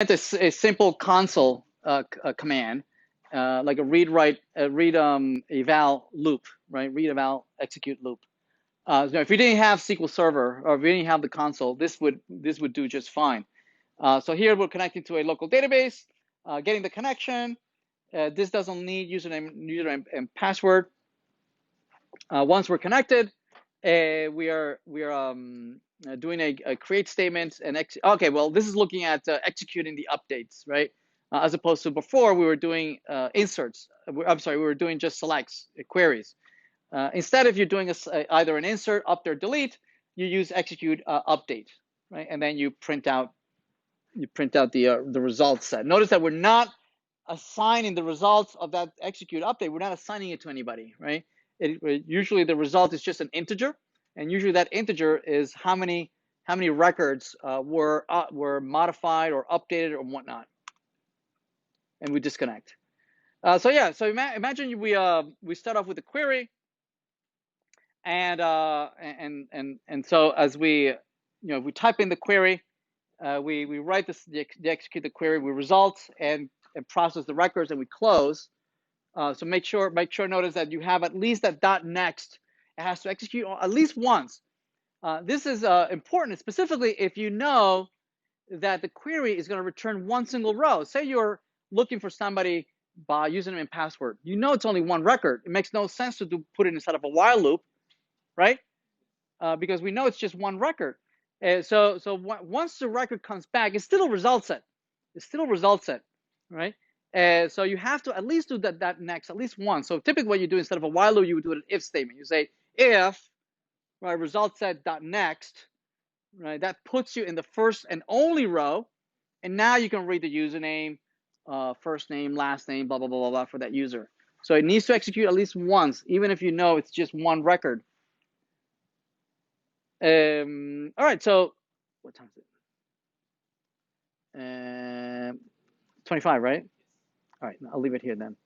It's a simple console command, like a read write read eval loop, right? Read eval execute loop. So if you didn't have SQL Server or if you didn't have the console, this would do just fine. So here we're connecting to a local database, getting the connection. This doesn't need username and password. Once we're connected, we are doing a create statement and okay. Well, this is looking at executing the updates, right? As opposed to before, we were doing inserts. I'm sorry, we were doing just selects, queries. Instead, if you're doing either an insert, update, or delete, you use execute update, right? And then you print out the results set. Notice that we're not assigning the results of that execute update. We're not assigning it to anybody, right? Usually the result is just an integer, and usually that integer is how many records were modified or updated or whatnot, and we disconnect. So yeah, so imagine we start off with a query, and so as we we type in the query, we write the execute the query, we results and process the records, and we close. So make sure notice that you have at least that dot next. It has to execute at least once. This is important, specifically if you know that the query is going to return one single row. Say you're looking for somebody by username and password. You know it's only one record. It makes no sense to put it inside of a while loop, right? Because we know it's just one record. So once the record comes back, it's still a result set. It's still a result set, right? So you have to at least do that next at least once. So typically what you do instead of a while loop, you would do an if statement. You say if, right, result set dot next, right? That puts you in the first and only row, and now you can read the username, first name, last name, blah blah blah blah blah for that user. So it needs to execute at least once, even if you know it's just one record. All right, so what time is it? 25, right? All right, I'll leave it here then.